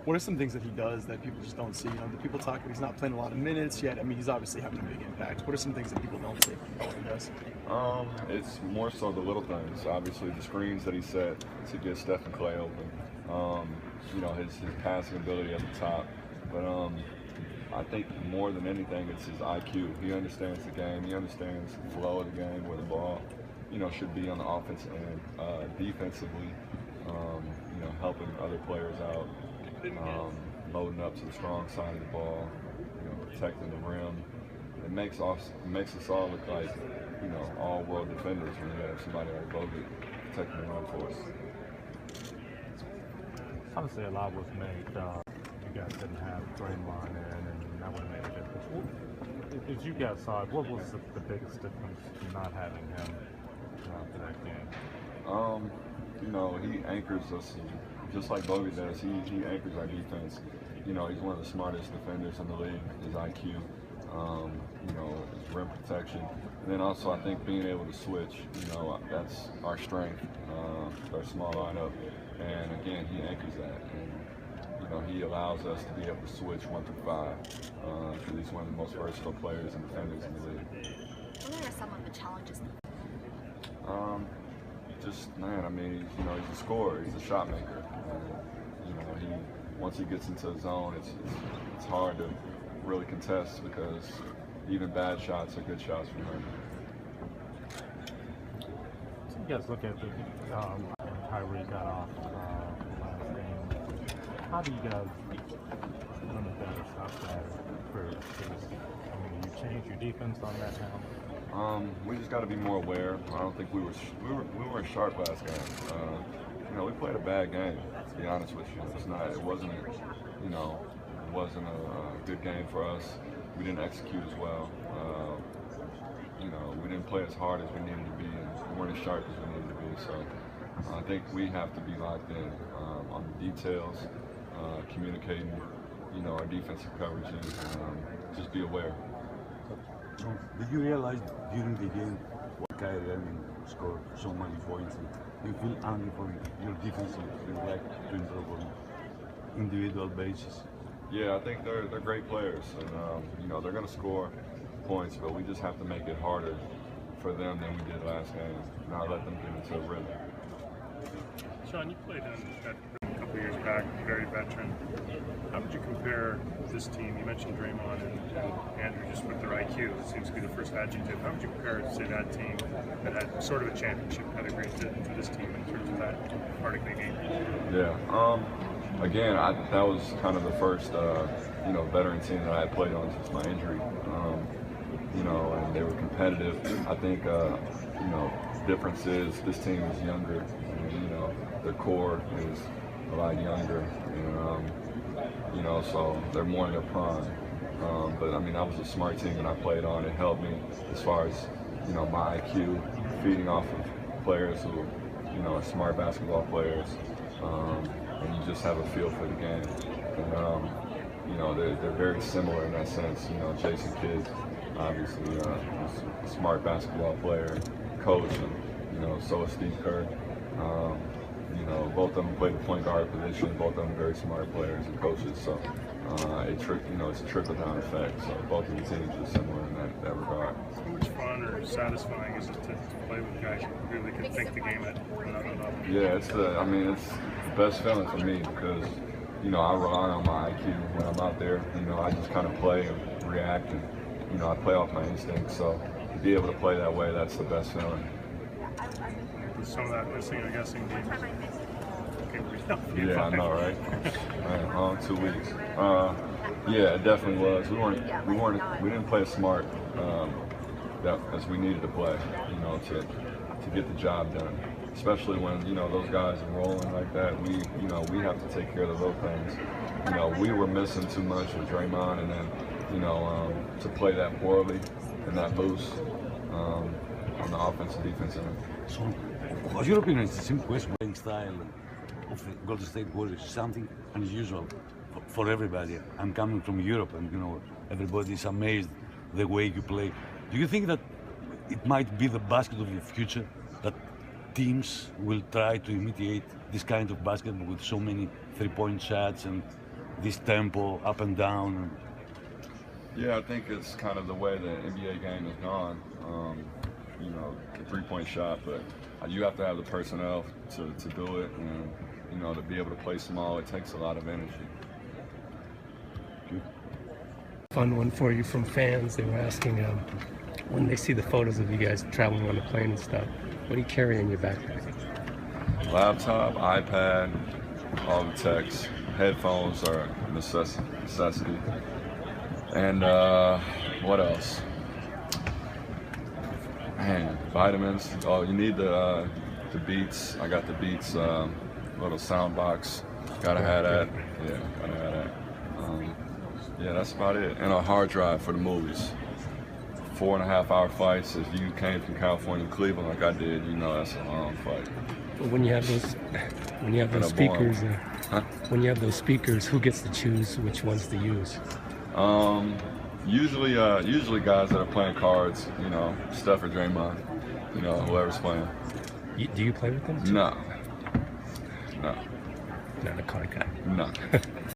What are some things that he does that people just don't see? You know, the people talk, he's not playing a lot of minutes yet. I mean, he's obviously having a big impact. What are some things that people don't see about what he does? It's more so the little things. Obviously, the screens that he set to get Steph and Clay open. You know, his passing ability at the top. But I think more than anything, it's his IQ. He understands the game. He understands the flow of the game, where the ball, you know, should be on the offensive end. Defensively, you know, helping other players out, loading up to the strong side of the ball, you know, protecting the rim. It makes us all look like, you know, all-world defenders when you have somebody like Bogut protecting the rim for us. Obviously, a lot was made. You guys didn't have Draymond in, and that would have made a difference. As you guys saw it, what was the biggest difference in not having him for that game? You know, he anchors us, just like Bogut does. He anchors our defense. You know, he's one of the smartest defenders in the league. His IQ, you know, his rim protection, and then also I think being able to switch. You know, that's our strength. Our small lineup, and again, he anchors that. And, you know, he allows us to be able to switch 1 through 5. Because he's one of the most versatile players and defenders in the league. What are some of the challenges? Just, man, I mean, you know, he's a scorer, he's a shot maker. You know, once he gets into the zone, it's hard to really contest because even bad shots are good shots from him. So you guys look at the Kyrie got off last game. How do you guys limit that or stop that for this? I mean, you change your defense on that now? We just got to be more aware. I don't think we weren't sharp last game. You know, we played a bad game, to be honest with you. It wasn't a good game for us. We didn't execute as well. You know, we didn't play as hard as we needed to be, and we weren't as sharp as we needed to be. So I think we have to be locked in on the details, communicating, you know, our defensive coverages, and just be aware. So, did you realize during the game what Kyrie scored so many points? And do you feel angry for your defense and you like to improve on individual basis? Yeah, I think they're great players, and you know, they're going to score points, but we just have to make it harder for them than we did last game. Not let them get into a rhythm. Shaun, you played a couple years back, very veteran. How would you compare this team? You mentioned Draymond and Andrew just with their IQ. It seems to be the first adjective. How would you compare, say, that team that had sort of a championship pedigree to this team in terms of that part of the game? Yeah. Again, that was kind of the first, you know, veteran team that I had played on since my injury. You know, and they were competitive. I think, you know, difference is this team is younger. And, you know, their core is a lot younger. And, you know, so they're more in their prime. But I mean, I was a smart team that I played on. It helped me as far as, you know, my IQ, feeding off of players who, you know, are smart basketball players. And you just have a feel for the game. And, you know, they're very similar in that sense. You know, Jason Kidd, obviously, a smart basketball player, coach, and, you know, so is Steve Kerr. You know, both of them play the point guard position. Both of them very smart players and coaches. So, you know, it's a trickle-down effect. So both of the teams are similar in that regard. How much fun or satisfying is it to play with guys who really can think the game at another level? Yeah, it's the best feeling for me because, you know, I rely on my IQ when I'm out there. You know, I just kind of play and react, and, you know, I play off my instincts. So to be able to play that way, that's the best feeling. Some of that missing, I guess, in games. Yeah, I know, right? Man, long 2 weeks. Yeah, it definitely was. We didn't play as smart as we needed to play, you know, to get the job done. Especially when, you know, those guys are rolling like that. We have to take care of the little things. You know, we were missing too much with Draymond, and then, you know, to play that poorly and that loose on the offensive defensive end. So, what's your opinion? It's a simple question. Playing style of the Golden State Warriors is something unusual for everybody. I'm coming from Europe, and, you know, everybody is amazed the way you play. Do you think that it might be the basket of the future, that teams will try to imitate this kind of basketball with so many three-point shots and this tempo, up and down. Yeah, I think it's kind of the way the NBA game has gone. You know, the three-point shot, but you have to have the personnel to do it, and you know, to be able to play small, it takes a lot of energy. Fun one for you from fans. They were asking when they see the photos of you guys traveling on the plane and stuff, what do you carry in your backpack? Laptop, iPad, all the texts, headphones are a necessity. And what else? Man, vitamins. Oh, you need the Beats. I got the Beats little sound box. Gotta have that. Yeah, gotta have that. Yeah, that's about it. And a hard drive for the movies. 4.5-hour flights. If you came from California to Cleveland like I did, you know that's a long flight. But when you have those speakers, when you have those speakers, who gets to choose which ones to use? Usually guys that are playing cards, you know, Steph or Draymond, you know, whoever's playing. Do you play with them too? No. Not a card guy. No.